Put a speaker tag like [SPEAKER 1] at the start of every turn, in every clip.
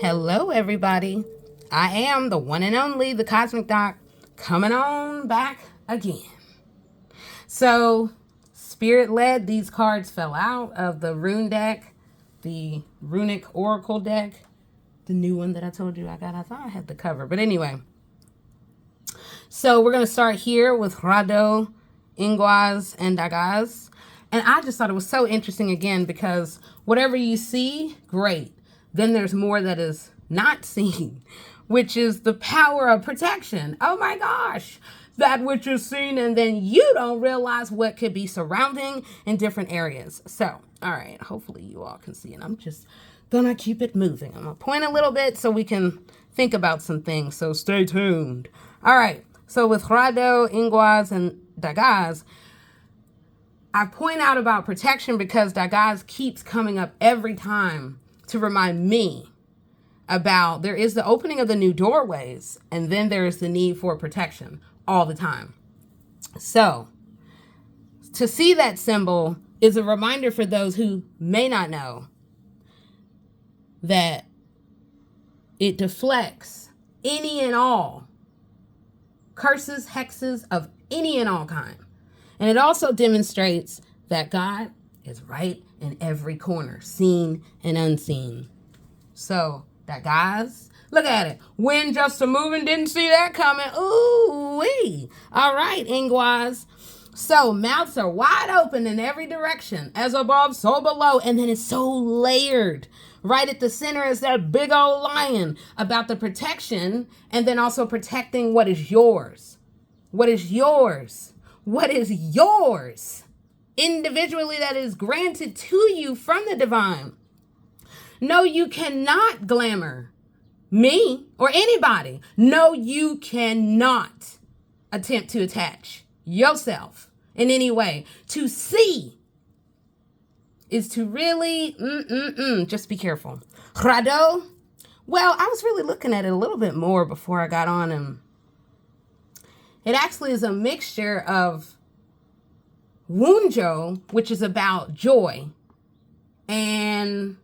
[SPEAKER 1] Hello, everybody. I am the one and only, the Cosmic Doc, coming on back again. So, Spirit led, these cards fell out of the Rune deck, the Runic Oracle deck, the new one that I told you I got. I thought I had the cover, but anyway. So, we're going to start here with Rado, Inguaz, and Dagaz. And I just thought it was so interesting again because whatever you see, great. Then there's more that is not seen, which is the power of protection. Oh my gosh, that which is seen, and then you don't realize what could be surrounding in different areas. So, all right, hopefully you all can see, and I'm just gonna keep it moving. I'm gonna point a little bit so we can think about some things, so stay tuned. All right, so with Rado, Inguaz, and Dagaz, I point out about protection because Dagaz keeps coming up every time to remind me about there is the opening of the new doorways, and then there is the need for protection all the time. So, to see that symbol is a reminder for those who may not know that it deflects any and all curses, hexes of any and all kind. And it also demonstrates that God is right in every corner, seen and unseen. So, that guys, look at it. Wind just a moving, didn't see that coming. Ooh wee. All right, Inguaz. So, mouths are wide open in every direction, as above, so below. And then it's so layered. Right at the center is that big old lion about the protection, and then also protecting what is yours. What is yours? What is yours? Individually, that is granted to you from the divine. No, you cannot glamour me or anybody. No, you cannot attempt to attach yourself in any way. To see is to really, just be careful. Rado, well, I was really looking at it a little bit more before I got on, and it actually is a mixture of Wunjo, which is about joy, and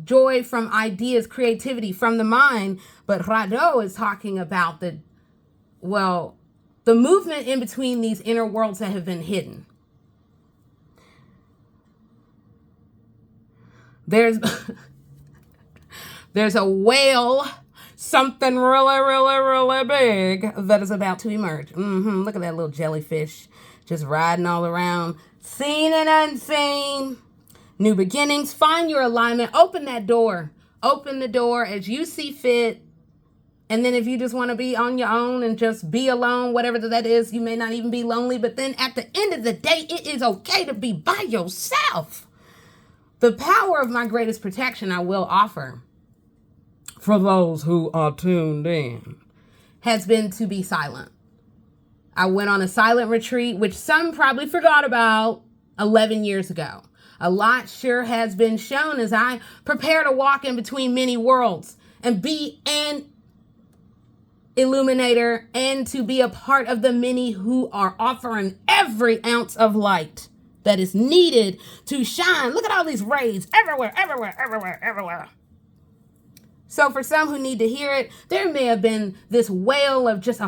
[SPEAKER 1] joy from ideas, creativity from the mind. But Rado is talking about the movement in between these inner worlds that have been hidden. There's a whale, something really, really, really big that is about to emerge. Look at that little jellyfish just riding all around. Seen and unseen. New beginnings. Find your alignment. Open that door. Open the door as you see fit. And then if you just want to be on your own and just be alone, whatever that is, you may not even be lonely. But then at the end of the day, it is okay to be by yourself. The power of my greatest protection I will offer for those who are tuned in has been to be silent. I went on a silent retreat, which some probably forgot about 11 years ago. A lot sure has been shown as I prepare to walk in between many worlds and be an illuminator and to be a part of the many who are offering every ounce of light that is needed to shine. Look at all these rays everywhere, everywhere, everywhere, everywhere. So for some who need to hear it, there may have been this wail of just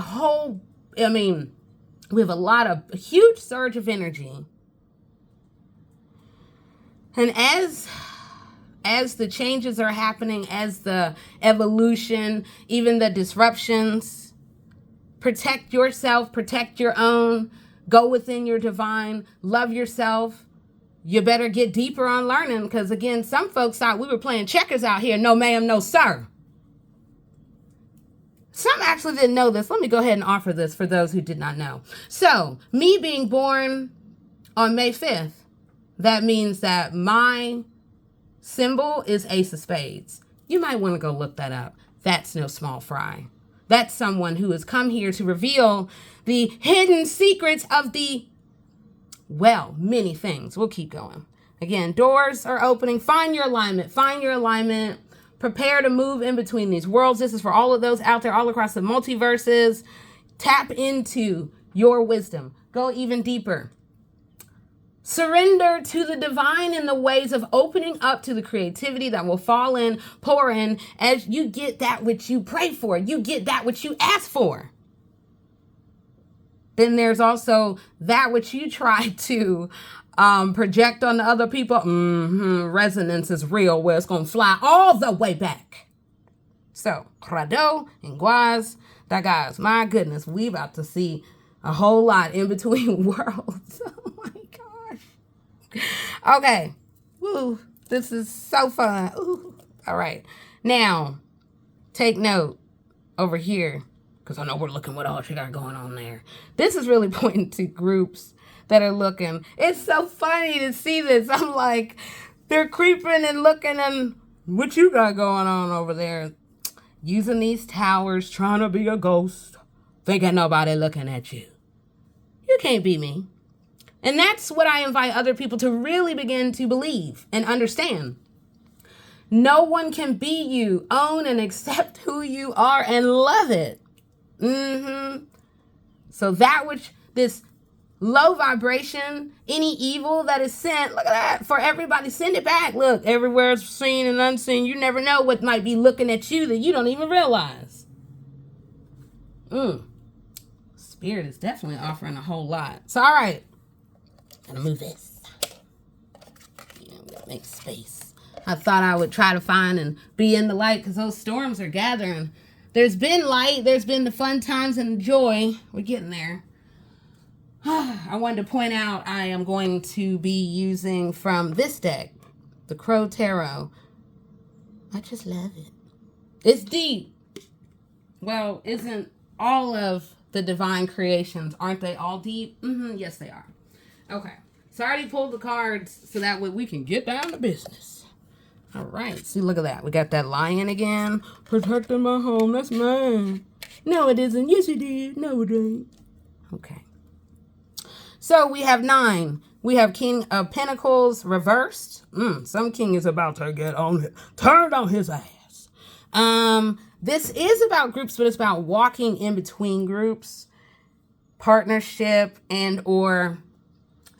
[SPEAKER 1] we have a huge surge of energy. And as the changes are happening, as the evolution, even the disruptions, protect yourself, protect your own, go within your divine, love yourself. You better get deeper on learning because, again, some folks thought we were playing checkers out here. No, ma'am, no, sir. Some actually didn't know this. Let me go ahead and offer this for those who did not know. So, me being born on May 5th, that means that my symbol is Ace of Spades. You might want to go look that up. That's no small fry. That's someone who has come here to reveal the hidden secrets of many things. We'll keep going. Again, doors are opening. Find your alignment. Find your alignment. Prepare to move in between these worlds. This is for all of those out there all across the multiverses. Tap into your wisdom. Go even deeper. Surrender to the divine in the ways of opening up to the creativity that will fall in, pour in, as you get that which you pray for. You get that which you ask for. Then there's also that which you try to project on the other people. Resonance is real, where it's going to fly all the way back. So, Crado and Guaz, that guys, my goodness, we about to see a whole lot in between worlds. Oh my gosh. Okay. Woo. This is so fun. Ooh. All right. Now, take note over here, because I know we're looking what all she got going on there. This is really pointing to groups that are looking. It's so funny to see this. I'm like, they're creeping and looking, and what you got going on over there? Using these towers, trying to be a ghost, thinking nobody looking at you. You can't be me. And that's what I invite other people to really begin to believe and understand. No one can be you. Own and accept who you are and love it. So that which, this low vibration, any evil that is sent, look at that, for everybody, send it back. Look, everywhere it's seen and unseen. You never know what might be looking at you that you don't even realize. Spirit is definitely offering a whole lot. So, all right. Gonna move this. Yeah, I'm gonna make space. I thought I would try to find and be in the light, because those storms are gathering. There's been light. There's been the fun times and the joy. We're getting there. I wanted to point out I am going to be using from this deck, the Crow Tarot. I just love it. It's deep. Well, isn't all of the divine creations, aren't they all deep? Yes, they are. Okay. So I already pulled the cards so that way we can get down to business. All right. See, look at that. We got that lion again. Protecting my home. That's mine. No, it isn't. Yes, it is. No, it ain't. Okay. So we have 9. We have King of Pentacles reversed. Some king is about to get on it. Turned on his ass. This is about groups, but it's about walking in between groups, partnership, and or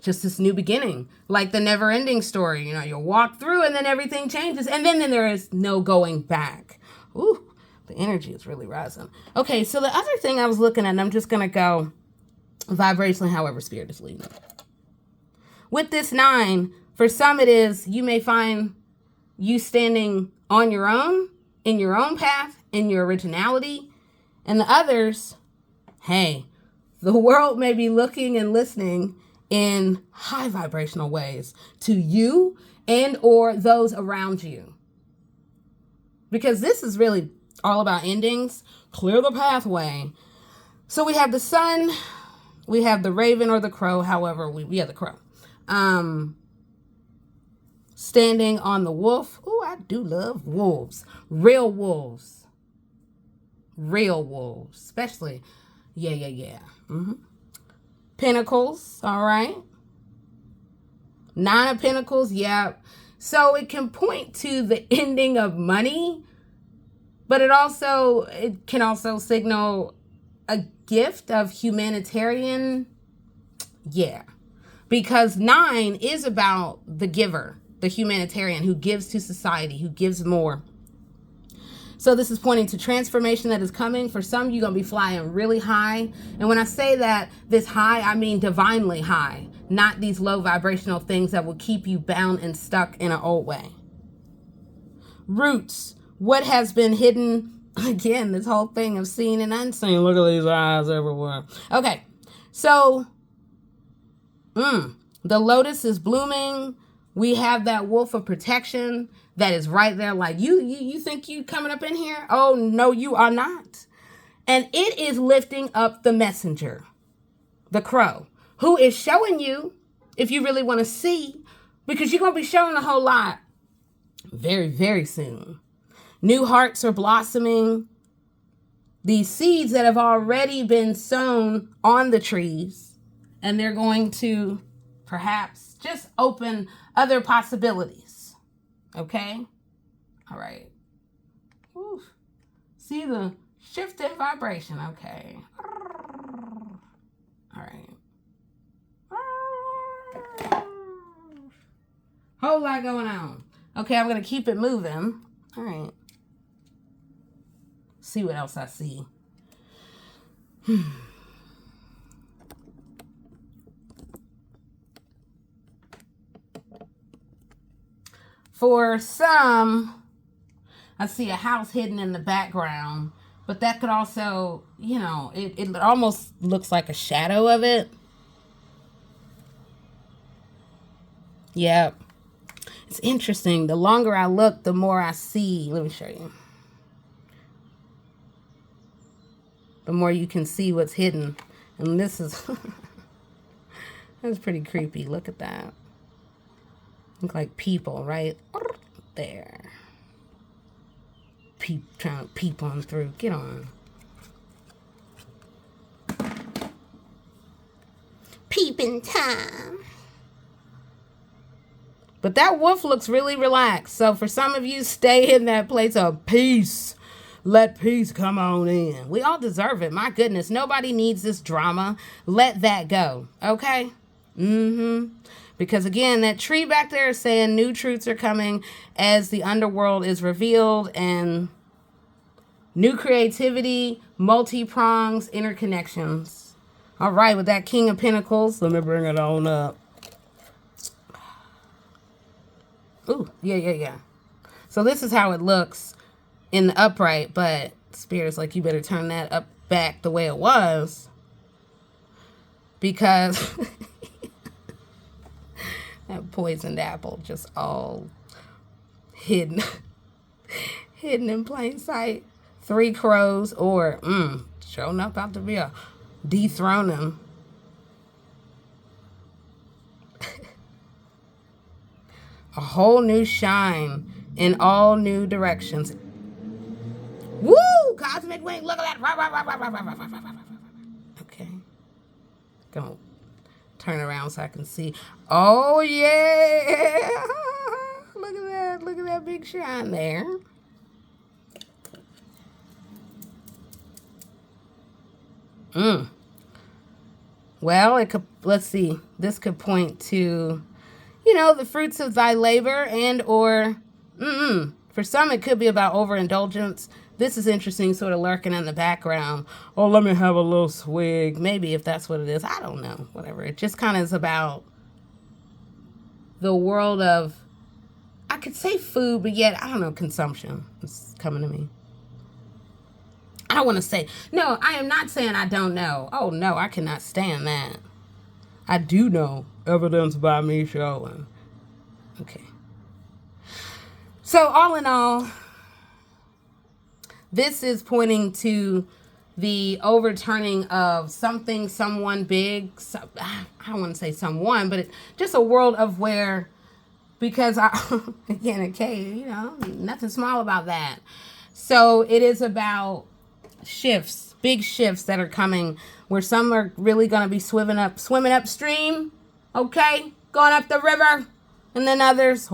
[SPEAKER 1] just this new beginning, like the never ending story. You know, you'll walk through and then everything changes, and then there is no going back. Ooh, the energy is really rising. Okay, so the other thing I was looking at, and I'm just going to go vibrationally, however Spirit is leading. With this 9, for some it is, you may find you standing on your own, in your own path, in your originality. And the others, hey, the world may be looking and listening in high vibrational ways to you and or those around you. Because this is really all about endings. Clear the pathway. So we have the sun, we have the raven or the crow, however, the crow. Standing on the wolf. Oh, I do love wolves. Real wolves. Real wolves. Especially, yeah. Pentacles, all right. 9 of Pentacles, yeah. So it can point to the ending of money, but it can also signal a gift of humanitarian, yeah. Because 9 is about the giver, the humanitarian who gives to society, who gives more. So this is pointing to transformation that is coming. For some, you're going to be flying really high. And when I say that, this high, I mean divinely high, not these low vibrational things that will keep you bound and stuck in an old way. Roots, what has been hidden? Again, this whole thing of seen and unseen. Look at these eyes everywhere. Okay, so the lotus is blooming. We have that wolf of protection that is right there like, you think you coming up in here? Oh, no, you are not. And it is lifting up the messenger, the crow, who is showing you, if you really want to see, because you're going to be shown a whole lot very, very soon. New hearts are blossoming. These seeds that have already been sown on the trees, and they're going to perhaps just open other possibilities. Okay? All right. Whew. See the shift in vibration. Okay. All right. whole lot going on. Okay, I'm going to keep it moving. All right. See what else I see. For some, I see a house hidden in the background, but that could also, you know, it almost looks like a shadow of it. Yep. It's interesting. The longer I look, the more I see. Let me show you. The more you can see what's hidden. And this is, that's pretty creepy. Look at that. Look like people, right? There. Trying to peep on through. Get on. Peeping time. But that wolf looks really relaxed. So for some of you, stay in that place of peace. Let peace come on in. We all deserve it. My goodness. Nobody needs this drama. Let that go. Okay? Because again, that tree back there is saying new truths are coming as the underworld is revealed, and new creativity, multi-prongs, interconnections. All right, with that King of Pentacles, let me bring it on up. Ooh, yeah. So this is how it looks in the upright, but Spirit's like, you better turn that up back the way it was, because that poisoned apple just all hidden hidden in plain sight. 3 crows, or sure enough about to be a dethrone him. A whole new shine in all new directions. Woo! Cosmic wing, look at that. Okay. Gonna turn around so I can see. Oh, yeah. Look at that. Look at that big shine there. Well, it could, let's see. This could point to, you know, the fruits of thy labor, and or for some it could be about overindulgence. This is interesting, sort of lurking in the background. Oh, let me have a little swig. Maybe, if that's what it is. I don't know. Whatever. It just kind of is about the world of, I could say food, but yet, I don't know, consumption. It's coming to me. I don't want to say, no, I am not saying I don't know. Oh, no, I cannot stand that. I do know. Evidence by me showing. Okay. So, all in all, this is pointing to the overturning of something, someone big. I don't want to say someone, but just a world of where, because again, okay, you know, nothing small about that. So it is about shifts, big shifts that are coming, where some are really going to be swimming upstream, okay, going up the river, and then others,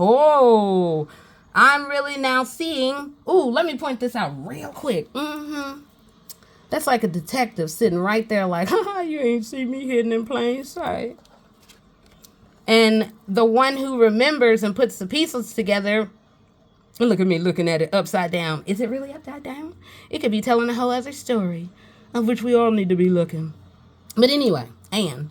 [SPEAKER 1] I'm really now seeing, let me point this out real quick. That's like a detective sitting right there like, you ain't see me hidden in plain sight. And the one who remembers and puts the pieces together, look at me looking at it upside down. Is it really upside down? It could be telling a whole other story, of which we all need to be looking. But anyway, and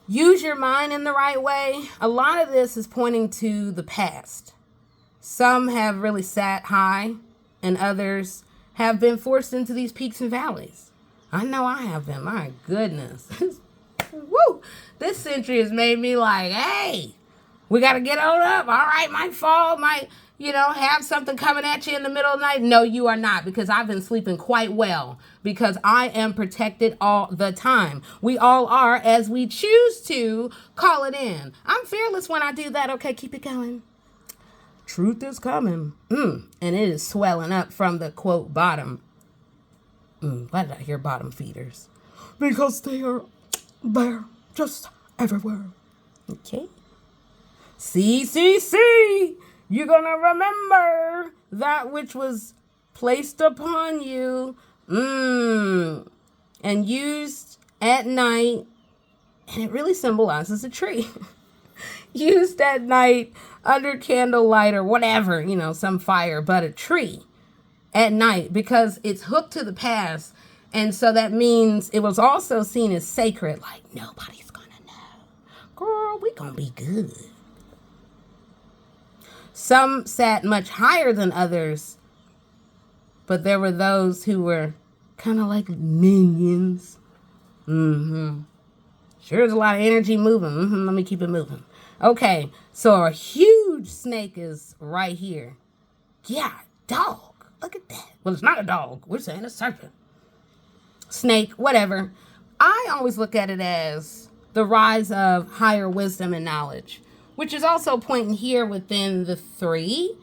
[SPEAKER 1] use your mind in the right way. A lot of this is pointing to the past. Some have really sat high, and others have been forced into these peaks and valleys. I know I have been. My goodness. Woo! This century has made me like, hey, we got to get on up. All right, might fall, might, have something coming at you in the middle of the night. No, you are not, because I've been sleeping quite well, because I am protected all the time. We all are, as we choose to call it in. I'm fearless when I do that. Okay, keep it going. Truth is coming. And it is swelling up from the, quote, bottom. Why did I hear bottom feeders? Because they are there, just everywhere. Okay. See. You're going to remember that which was placed upon you and used at night. And it really symbolizes a tree. used at night under candlelight or whatever, some fire, but a tree at night because it's hooked to the past. And so that means it was also seen as sacred, like nobody's gonna know. Girl, we gonna be good. Some sat much higher than others, but there were those who were kind of like minions. Sure, there's a lot of energy moving. Let me keep it moving. Okay, so a huge snake is right here. Yeah, dog. Look at that. Well, it's not a dog. We're saying a serpent. Snake, whatever. I always look at it as the rise of higher wisdom and knowledge, which is also pointing here within the three.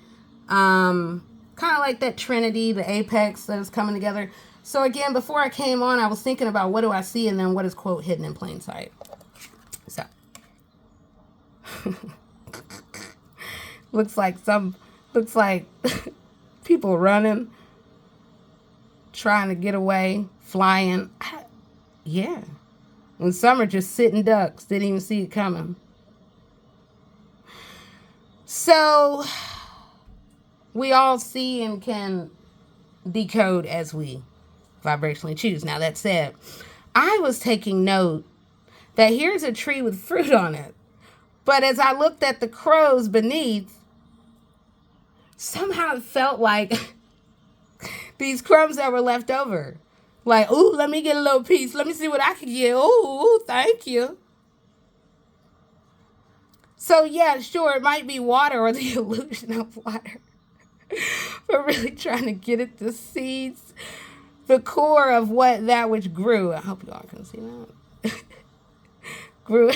[SPEAKER 1] Kind of like that Trinity, the apex that is coming together. So again, before I came on, I was thinking about what do I see and then what is, quote, hidden in plain sight. So. looks like people running, trying to get away, flying. Yeah. And some are just sitting ducks, didn't even see it coming. So we all see and can decode as we vibrationally choose. Now that said, I was taking note that here's a tree with fruit on it. But as I looked at the crows beneath, somehow it felt like these crumbs that were left over. Like, ooh, let me get a little piece. Let me see what I can get. Ooh, thank you. So, yeah, sure, it might be water or the illusion of water. But really trying to get at the seeds, the core of what that which grew. I hope you all can see that. Grew.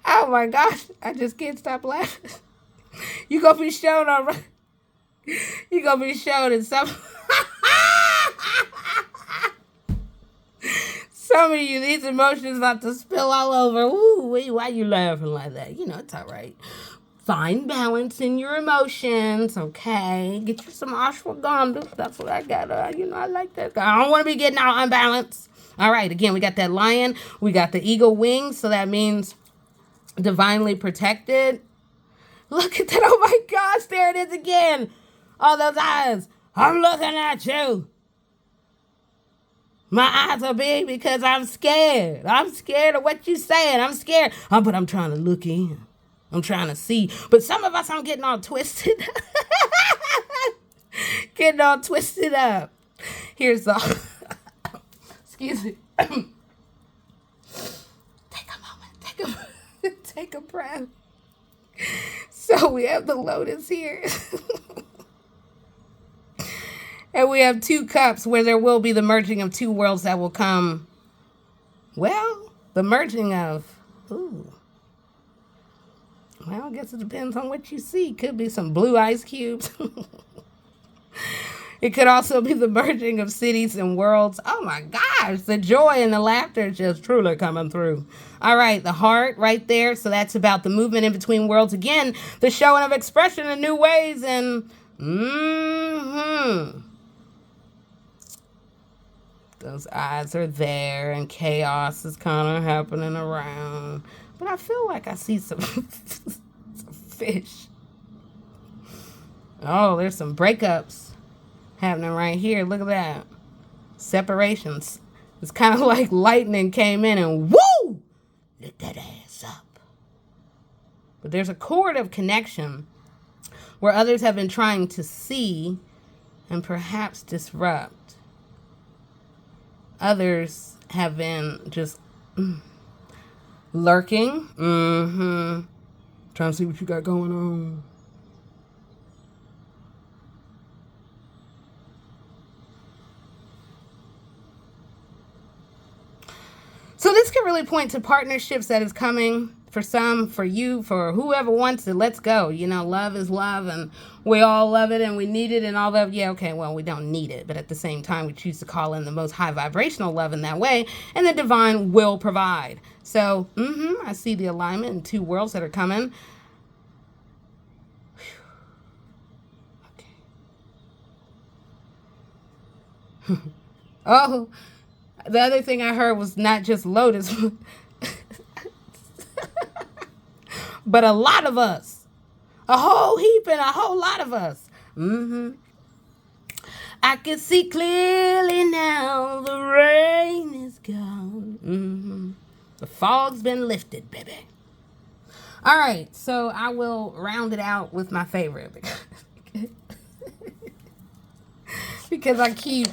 [SPEAKER 1] Oh my gosh, I just can't stop laughing. You gonna be shown on. You gonna be shown in some. Some of you, these emotions about to spill all over. Ooh, why you laughing like that? It's all right. Find balance in your emotions, okay? Get you some ashwagandha. That's what I got. I like that. I don't want to be getting all unbalanced. All right, again, we got that lion. We got the eagle wings, so that means divinely protected. Look at that. Oh my gosh, there it is again. All those eyes. I'm looking at you. My eyes are big because I'm scared. I'm scared of what you're saying. I'm scared. But I'm trying to look in. I'm trying to see. But some of us, I'm getting all twisted. Getting all twisted up. Here's the... Excuse me. Take a moment. Take a breath. So we have the lotus here. And we have two cups where there will be the merging of two worlds that will come. Well, the merging of... Ooh. Well, I guess it depends on what you see. Could be some blue ice cubes. It could also be the merging of cities and worlds. Oh my gosh, the joy and the laughter is just truly coming through. All right, the heart right there. So that's about the movement in between worlds. Again, the showing of expression in new ways. And those eyes are there and chaos is kind of happening around. But I feel like I see some, some fish. Oh, there's some breakups happening right here. Look at that. Separations. It's kind of like lightning came in and woo! Lit that ass up. But there's a chord of connection where others have been trying to see and perhaps disrupt. Others have been just lurking. Trying to see what you got going on. So this could really point to partnerships that is coming for some, for you, for whoever wants it. Let's go. Love is love and we all love it and we need it and all that. Yeah, okay, well, we don't need it. But at the same time, we choose to call in the most high vibrational love in that way and the divine will provide. So, I see the alignment in two worlds that are coming. Okay. Oh, the other thing I heard was not just lotus, but a lot of us. A whole heap and a whole lot of us. I can see clearly now the rain is gone. The fog's been lifted, baby. All right, so I will round it out with my favorite because I keep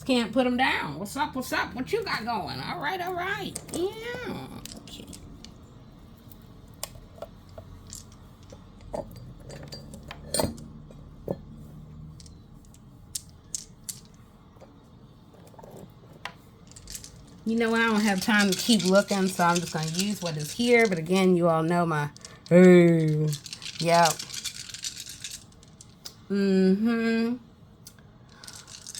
[SPEAKER 1] can't put them down. What's up? What's up? What you got going? All right, all right. Yeah. Okay. You know, I don't have time to keep looking, so I'm just going to use what is here. But again, you all know my... Hey. Yep.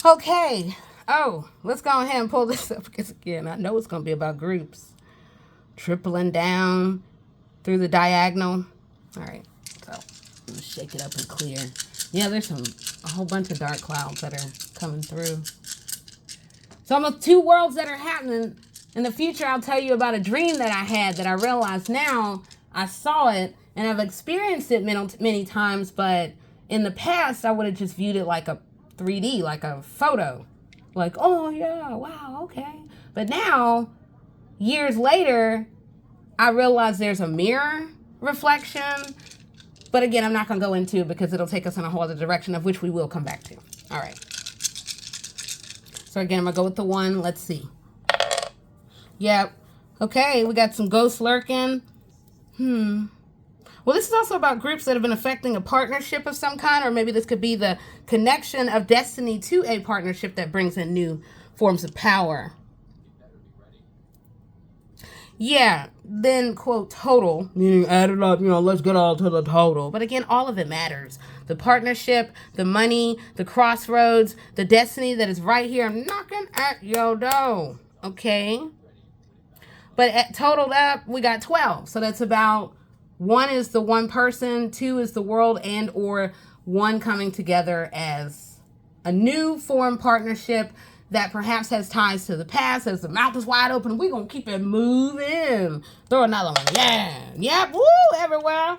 [SPEAKER 1] Okay. Oh, let's go ahead and pull this up. Because again, I know it's going to be about groups. Tripling down through the diagonal. All right. So, I'm going to shake it up and clear. Yeah, there's a whole bunch of dark clouds that are coming through. So almost two worlds that are happening. In the future, I'll tell you about a dream that I had that I realized now I saw it and I've experienced it many times, but in the past, I would have just viewed it like a 3D, like a photo. Like, oh yeah, wow, okay. But now, years later, I realize there's a mirror reflection. But again, I'm not going to go into it because it'll take us in a whole other direction, of which we will come back to. All right. So again, I'm going to go with the 1. Let's see. Yep. Okay, we got some ghosts lurking. Well, this is also about groups that have been affecting a partnership of some kind, or maybe this could be the connection of destiny to a partnership that brings in new forms of power. Yeah, then, quote, total, meaning add it up, let's get all to the total. But again, all of it matters. The partnership, the money, the crossroads, the destiny that is right here knocking at your door, okay? But totaled up, we got 12. So that's about 1 is the one person, 2 is the world, and or 1 coming together as a new form partnership that perhaps has ties to the past. As the mouth is wide open, we're going to keep it moving. Throw another one. Yeah. Yep. Woo, everywhere.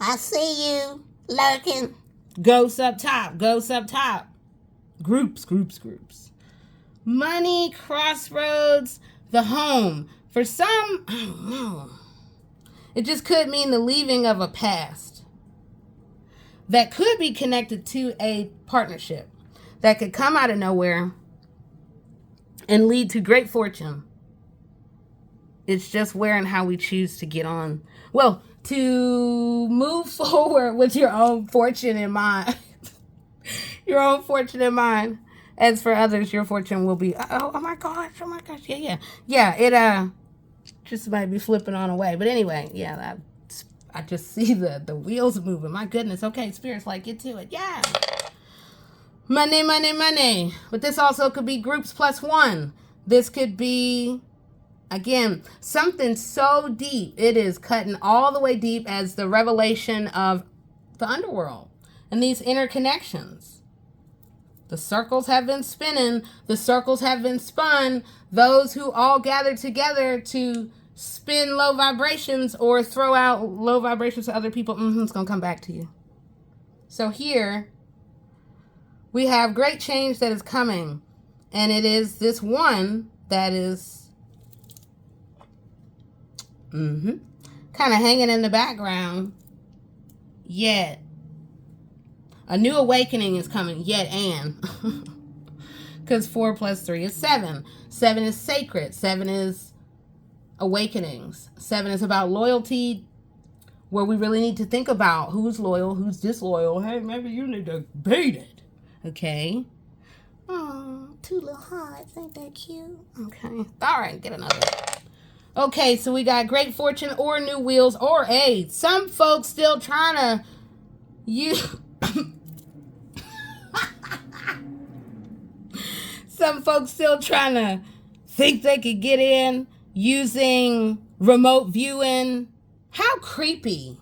[SPEAKER 1] I see you lurking. Ghosts up top. Ghosts up top. Groups. Money, crossroads, the home. For some, I don't know. It just could mean the leaving of a past that could be connected to a partnership that could come out of nowhere and lead to great fortune. It's just where and how we choose to get on. Well, to move forward with your own fortune in mind. Your own fortune in mind. As for others, your fortune will be, oh my gosh, yeah. Yeah, it just might be flipping on away. But anyway, yeah, I just see the wheels moving. My goodness. Okay, Spirit's like, get to it. Yeah. Money. But this also could be groups plus 1. This could be, again, something so deep. It is cutting all the way deep as the revelation of the underworld and these interconnections. The circles have been spinning. The circles have been spun. Those who all gathered together to spin low vibrations or throw out low vibrations to other people, it's going to come back to you. So here, we have great change that is coming. And it is this 1 that is kind of hanging in the background. Yet. A new awakening is coming. Yet and. Because 4 plus 3 is 7. 7 is sacred. 7 is awakenings. 7 is about loyalty, where we really need to think about who's loyal, who's disloyal. Hey, maybe you need to beat it. Okay. Oh, 2 little hearts. Ain't that cute? Okay. All right, get another. Okay, so we got great fortune or new wheels or some folks still trying to some folks still trying to think they could get in using remote viewing. How creepy.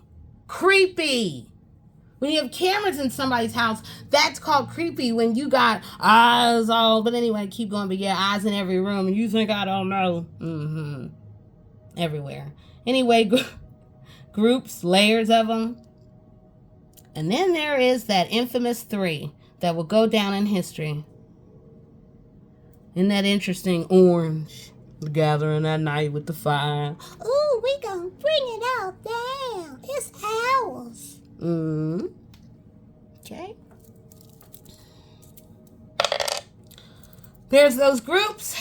[SPEAKER 1] Creepy. When you have cameras in somebody's house, that's called creepy. When you got eyes all, but anyway, keep going. But yeah, eyes in every room. And you think I don't know. Everywhere. Anyway, groups, layers of them. And then there is that infamous 3 that will go down in history. Isn't that interesting? Orange. Gathering at night with the fire.
[SPEAKER 2] Ooh, we gonna bring it all down. It's ours.
[SPEAKER 1] Okay. There's those groups.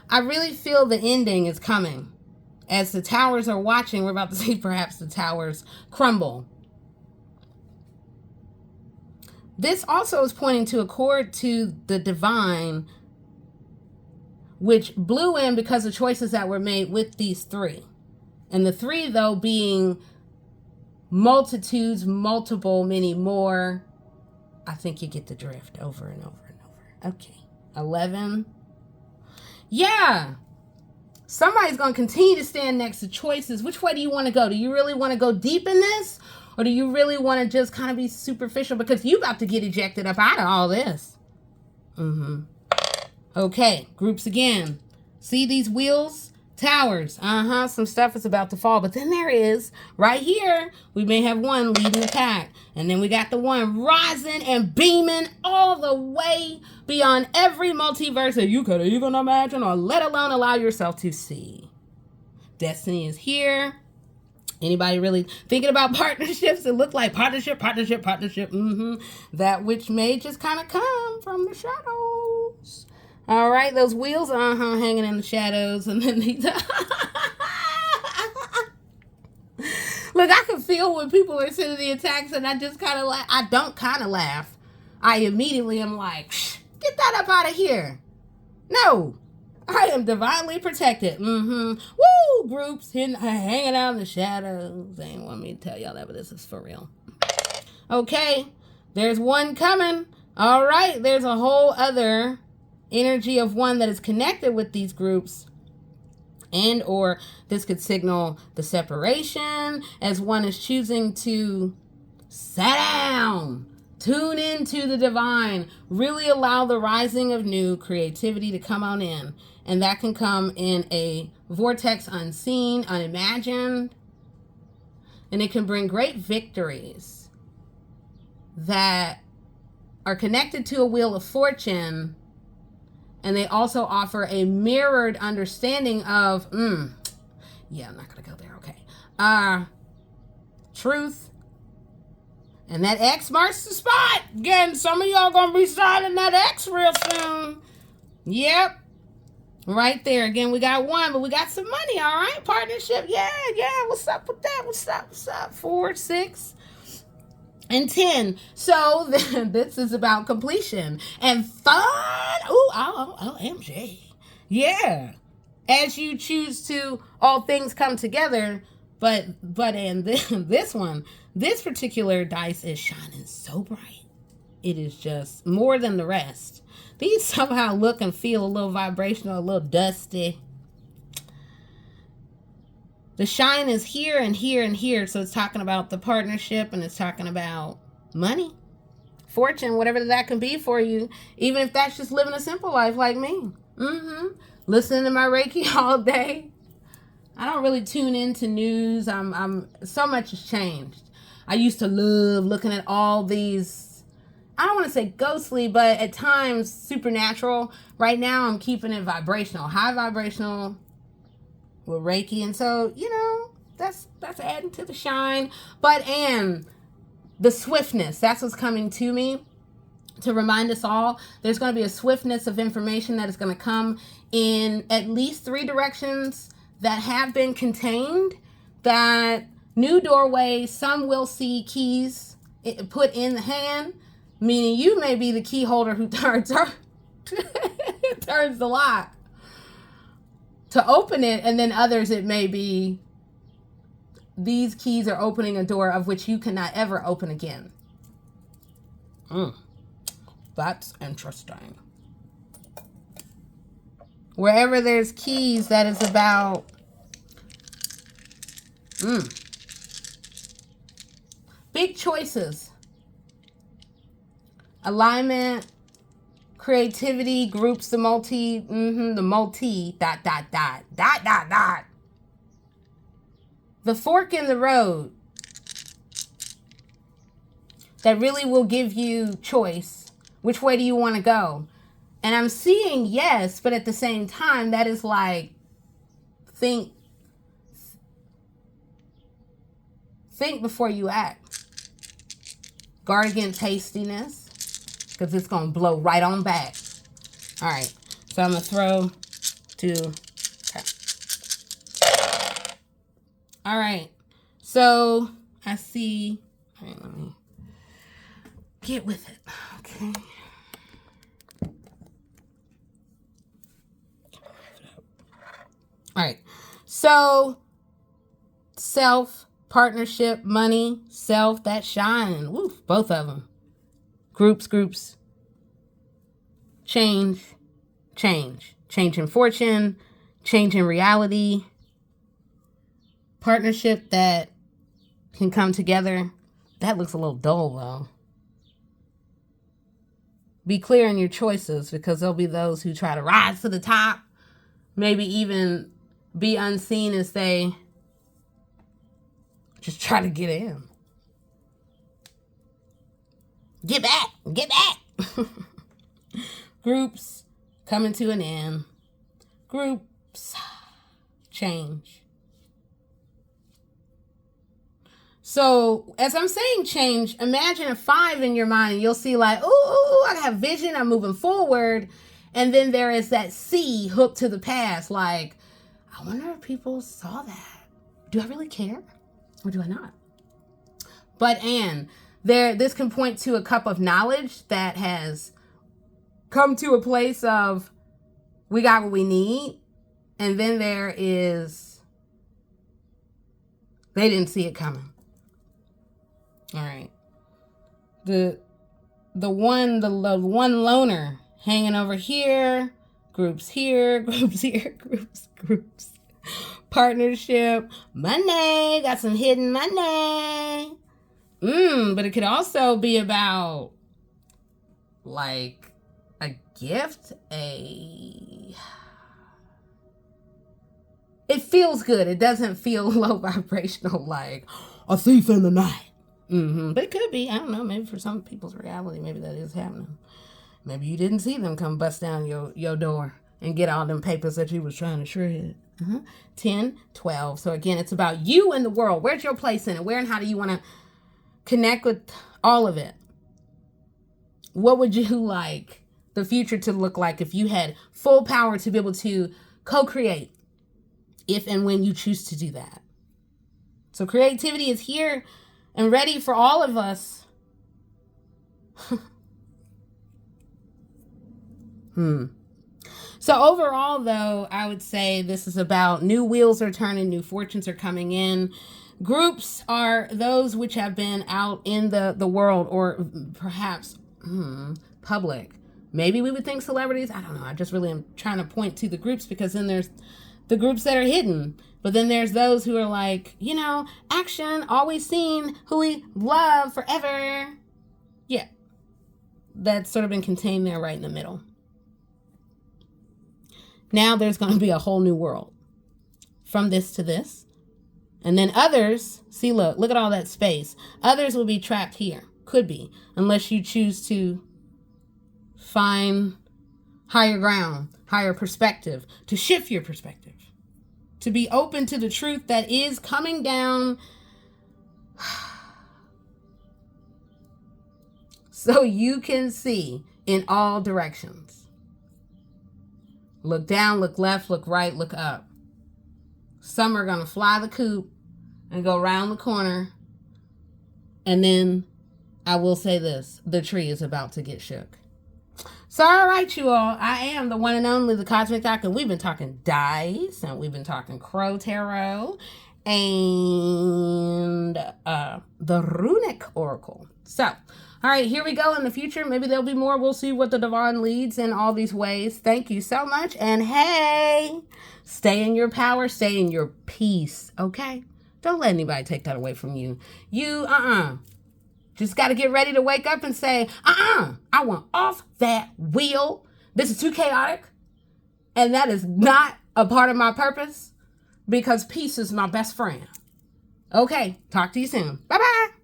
[SPEAKER 1] I really feel the ending is coming. As the towers are watching, we're about to see perhaps the towers crumble. This also is pointing to a cord to the divine, which blew in because of choices that were made with these 3. And the 3, though, being multitudes, multiple, many more. I think you get the drift over and over and over. Okay. 11. Yeah. Somebody's going to continue to stand next to choices. Which way do you want to go? Do you really want to go deep in this? Or do you really want to just kind of be superficial? Because you about to get ejected up out of all this. Okay, groups again. See these wheels? Towers. Some stuff is about to fall. But then there is, right here, we may have one leading the pack. And then we got the one rising and beaming all the way beyond every multiverse that you could even imagine or let alone allow yourself to see. Destiny is here. Anybody really thinking about partnerships? It looked like partnership. That which may just kind of come from the shadows. All right, those wheels, hanging in the shadows. And then these... Look, I can feel when people are sending the attacks and I just kind of laugh. I don't kind of laugh. I immediately am like, get that up out of here. No, I am divinely protected. Woo, groups hanging out in the shadows. They didn't want me to tell y'all that, but this is for real. Okay, there's one coming. All right, there's a whole other energy of one that is connected with these groups, and or this could signal the separation as one is choosing to sit down, tune into the divine, really allow the rising of new creativity to come on in. And that can come in a vortex unseen, unimagined, and it can bring great victories that are connected to a wheel of fortune. And they also offer a mirrored understanding of, yeah, I'm not going to go there. Okay. Truth. And that X marks the spot. Again, some of y'all going to be signing that X real soon. Yep. Right there. Again, we got 1, but we got some money. All right. Partnership. Yeah. What's up with that? What's up? 4, 6. And 10. So this is about completion and fun. Oh, MJ. Yeah. As you choose to, all things come together. But in this one, this particular dice is shining so bright. It is just more than the rest. These somehow look and feel a little vibrational, a little dusty. The shine is here and here and here. So it's talking about the partnership and it's talking about money, fortune, whatever that can be for you. Even if that's just living a simple life like me. Listening to my Reiki all day. I don't really tune into news. I'm so much has changed. I used to love looking at all these, I don't want to say ghostly, but at times supernatural. Right now I'm keeping it vibrational, high vibrational with Reiki. And so, that's adding to the shine. And the swiftness, that's what's coming to me to remind us all. There's going to be a swiftness of information that is going to come in at least 3 directions that have been contained. That new doorway, some will see keys put in the hand, meaning you may be the key holder who turns the lock to open it, and then others it may be these keys are opening a door of which you cannot ever open again. That's interesting. Wherever there's keys, that is about big choices, alignment, creativity, groups, the multi, dot. the fork in the road that really will give you choice. Which way do you want to go? And I'm seeing yes, but at the same time, that is like, think before you act. Guard against hastiness, because it's going to blow right on back. All right, so I'm going to throw 2. Okay. All right, so I see, all right, let me get with it, okay. All right, so self, partnership, money, self, that shine. Woo, both of them. Groups. Change in fortune, change in reality. Partnership that can come together. That looks a little dull, though. Be clear in your choices, because there'll be those who try to rise to the top, maybe even be unseen as they just try to get in. Get back. Groups coming to an end. Groups change. So as I'm saying change, imagine a 5 in your mind, and you'll see like, ooh, I have vision, I'm moving forward. And then there is that C hooked to the past. Like, I wonder if people saw that. Do I really care? Or do I not? But this can point to a cup of knowledge that has come to a place of, we got what we need. And then there is, they didn't see it coming. All right. The one loner hanging over here, groups, partnership, money, got some hidden money. But it could also be about like a gift, it feels good. It doesn't feel low vibrational like a thief in the night. But it could be, I don't know, maybe for some people's reality, maybe that is happening. Maybe you didn't see them come bust down your door and get all them papers that you was trying to shred. 10, 12. So again, it's about you and the world. Where's your place in it? Where and how do you want to connect with all of it? What would you like the future to look like if you had full power to be able to co-create if and when you choose to do that? So creativity is here and ready for all of us. So overall, though, I would say this is about new wheels are turning, new fortunes are coming in. Groups are those which have been out in the world, or perhaps public. Maybe we would think celebrities. I don't know. I just really am trying to point to the groups, because then there's the groups that are hidden. But then there's those who are like, action, always seen, who we love forever. Yeah. That's sort of been contained there right in the middle. Now there's going to be a whole new world from this to this. And then others, see, look at all that space. Others will be trapped here. Could be, unless you choose to find higher ground, higher perspective, to shift your perspective, to be open to the truth that is coming down so you can see in all directions. Look down, look left, look right, look up. Some are going to fly the coop and go around the corner. And then I will say this, the tree is about to get shook. So, all right, you all. I am the one and only, the Cosmic Doc, and we've been talking dice, and we've been talking Crow Tarot, and the Runic Oracle. So, all right, here we go in the future. Maybe there'll be more. We'll see what the Divine leads in all these ways. Thank you so much. And hey, stay in your power, stay in your peace, okay? Don't let anybody take that away from you. You, just got to get ready to wake up and say, I want off that wheel. This is too chaotic. And that is not a part of my purpose, because peace is my best friend. Okay, talk to you soon. Bye-bye.